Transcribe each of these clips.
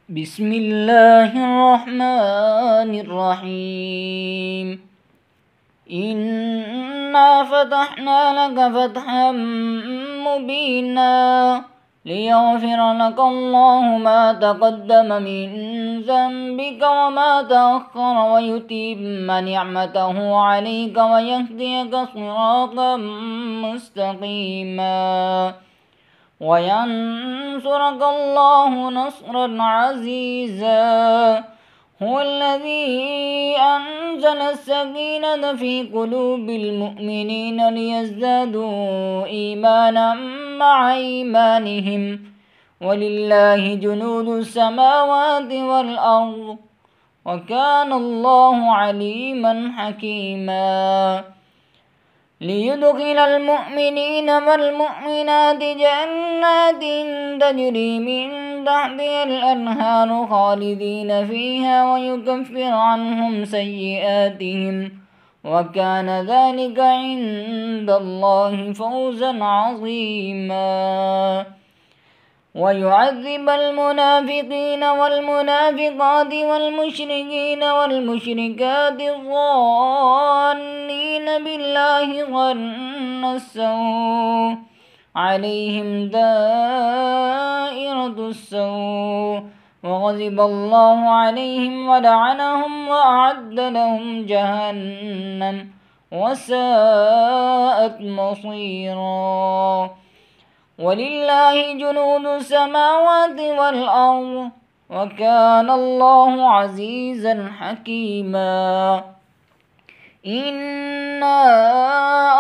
بسم الله الرحمن الرحيم. إنا فتحنا لك فتحا مبينا ليغفر لك الله ما تقدم من ذنبك وما تأخر ويتم نعمته عليك ويهديك صراطا مستقيما وينصرك الله نصرا عزيزا. هو الذي أنزل السكينة في قلوب المؤمنين ليزدادوا إيمانا مع إيمانهم ولله جنود السماوات والأرض وكان الله عليما حكيما. ليدخل المؤمنين والمؤمنات جنات تجري من تحتها الأنهار خالدين فيها ويكفر عنهم سيئاتهم وكان ذلك عند الله فوزا عظيما. ويعذب المنافقين والمنافقات والمشركين والمشركات الظانين بالله ظن السوء عليهم دائرة السوء وغضب الله عليهم ولعنهم وأعد لهم جهنم وساءت مصيرا. ولله جنود السماوات والأرض وكان الله عزيزا حكيما. إنا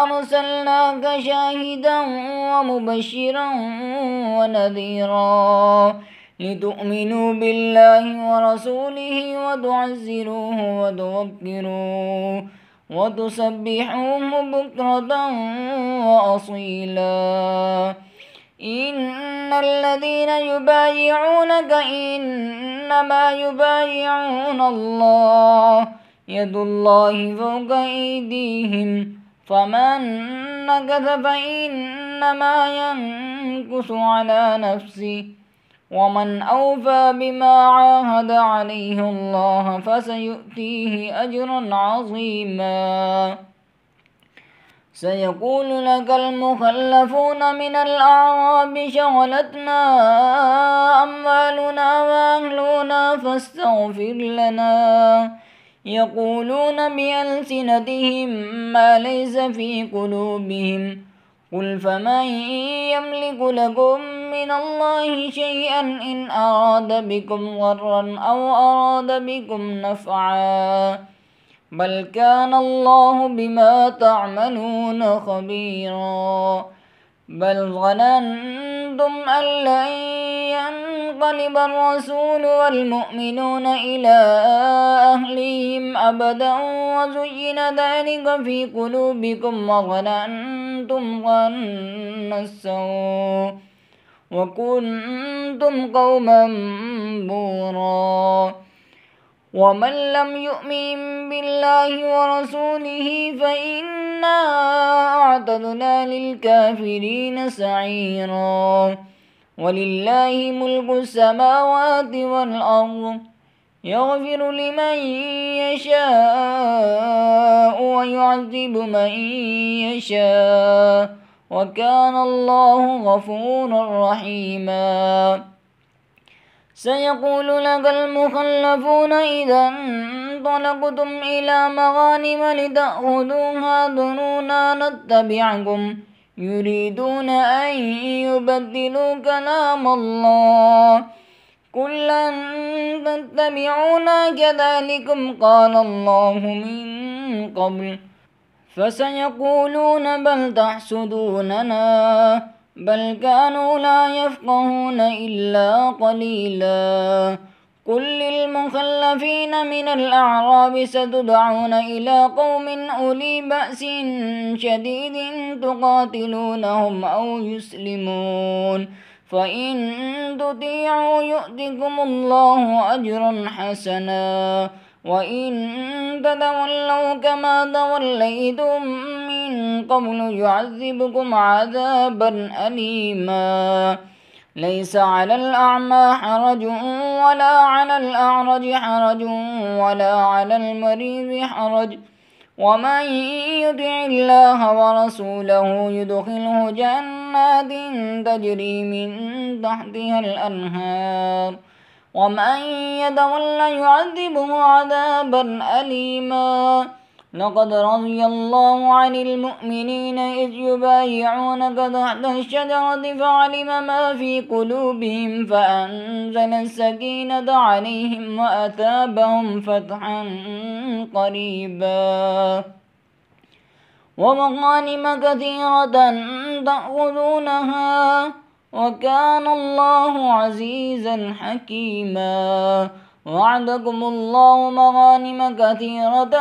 أرسلناك شاهدا ومبشرا ونذيرا لتؤمنوا بالله ورسوله وتعزروه وتوكروه وتسبحوه بكرة وأصيلا. إن الذين يبايعونك إنما يبايعون الله يد الله فوق أيديهم فمن نكث فإنما ينكث على نفسه ومن أوفى بما عاهد عليه الله فسيؤتيه أجرا عظيما. سيقول لك المخلفون من الأعراب شغلتنا أموالنا وأهلنا فاستغفر لنا يقولون بألسنتهم ما ليس في قلوبهم قل فمن يملك لكم من الله شيئا إن أراد بكم ضرا أو أراد بكم نفعا بل كان الله بما تعملون خبيرا. بل ظننتم أن لن ينقلب الرسول والمؤمنون إلى أهليهم أبدا وزين ذلك في قلوبكم وظننتم ظن السوء وكنتم قوما بورا. ومن لم يؤمن بالله ورسوله فإنا أعتدنا للكافرين سعيرا. ولله ملك السماوات والأرض يغفر لمن يشاء ويعذب من يشاء وكان الله غفورا رحيما. سيقول لك المخلفون إذا انطلقتم إلى مغانم لتأخذوها ذرونا نتبعكم يريدون أن يبدلوا كلام الله قل لن تتبعونا كذلكم قال الله من قبل فسيقولون بل تحسدوننا بل كانوا لا يفقهون إلا قليلا. قل للمخلفين من الأعراب ستدعون إلى قوم أولي بأس شديد تقاتلونهم أو يسلمون فإن تطيعوا يؤتكم الله أجرا حسنا وإن تتولوا كما توليتم من قبل يعذبكم عذابا أليما ليس على الأعمى حرج ولا على الأعرج حرج ولا على المريض حرج ومن يطع الله ورسوله يدخله جنات تجري من تحتها الأنهار ومن يتول يعذبه عذابا أليما. لقد رضي الله عن المؤمنين إذ يبايعونك تحت الشجرة فعلم ما في قلوبهم فأنزل السكينة عليهم وأثابهم فتحا قريبا ومغانم كثيرة تأخذونها وكان الله عزيزا حكيما. وعدكم الله مغانم كثيرة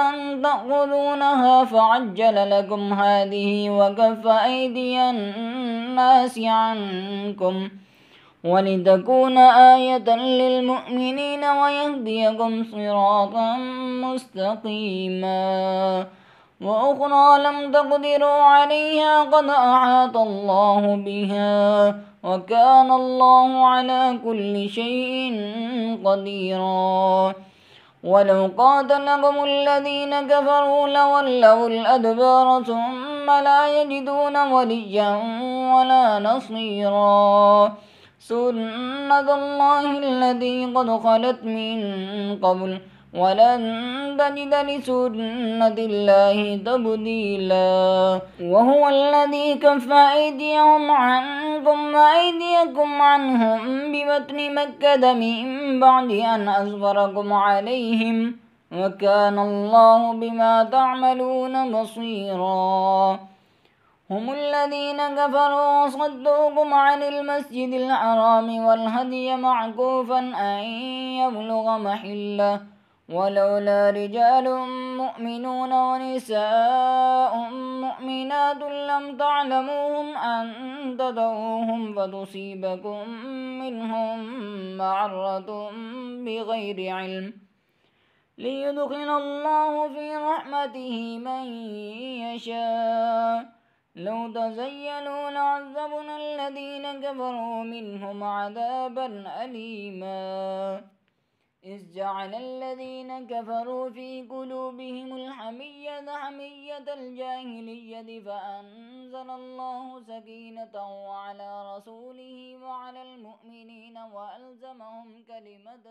تأخذونها فعجل لكم هذه وكف أيدي الناس عنكم ولتكون آية للمؤمنين ويهديكم صراطا مستقيما. وأخرى لم تقدروا عليها قد أحاط الله بها وكان الله على كل شيء قديرا. ولو قاتلكم الذين كفروا لولوا الأدبار ثم لا يجدون وليا ولا نصيرا. سنة الله التي قد خلت من قبل ولن تجد لسنة الله تبديلا. وهو الذي كف أيديهم عنكم وأيديكم عنهم ببطن مكة من بعد أن أظفركم عليهم وكان الله بما تعملون بصيرا. هم الذين كفروا وصدوكم عن المسجد الحرام والهدي معكوفا أن يبلغ محله ولولا رجال مؤمنون ونساء مؤمنات لم تعلموهم أن تدعوهم فتصيبكم منهم معرة بغير علم ليدخل الله في رحمته من يشاء. لو تزيلوا لعذبنا الذين كفروا منهم عذابا أليما. إذ جعل الذين كفروا في قلوبهم الحمية حمية الجاهلية فأنزل الله سكينته على رسوله وعلى المؤمنين وألزمهم كلمة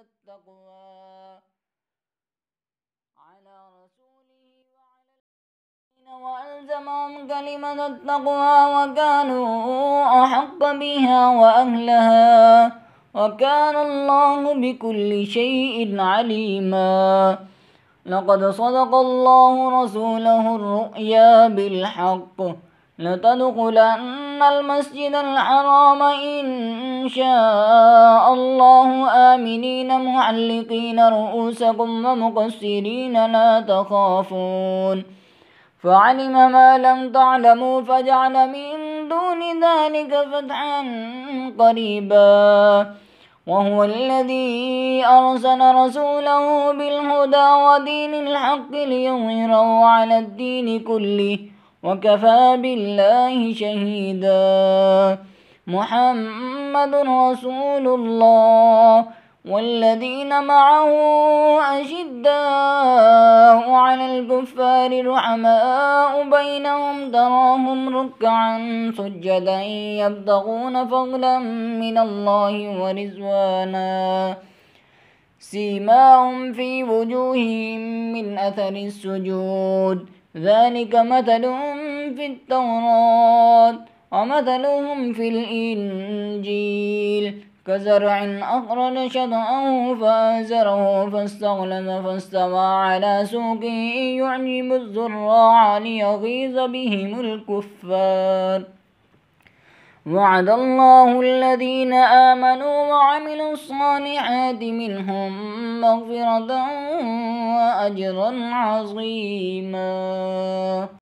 التقوى وكانوا أحق بها وأهلها وكان الله بكل شيء عليما. لقد صدق الله رسوله الرؤيا بالحق لتدخلن المسجد الحرام إن شاء الله آمنين محلقين رؤوسكم ومقصرين لا تخافون فعلم ما لم تعلموا فجعل من دون ذلك فتحا قريبا. وهو الذي أرسل رسوله بالهدى ودين الحق ليظهره على الدين كله وكفى بالله شهيدا. محمد رسول الله والذين معه أشداء على الكفار رحماء بينهم تراهم ركعا سجدا يبتغون فضلا من الله ورضوانا سيماهم في وجوههم من أثر السجود ذلك مثلهم في التوراة ومثلهم في الإنجيل كزرع أخرج شطأه فآزره فاستغلظ فاستوى على سوقه يعجب الزراع ليغيظ بهم الكفار. وعد الله الذين آمنوا وعملوا الصالحات منهم مغفرة وأجرا عظيما.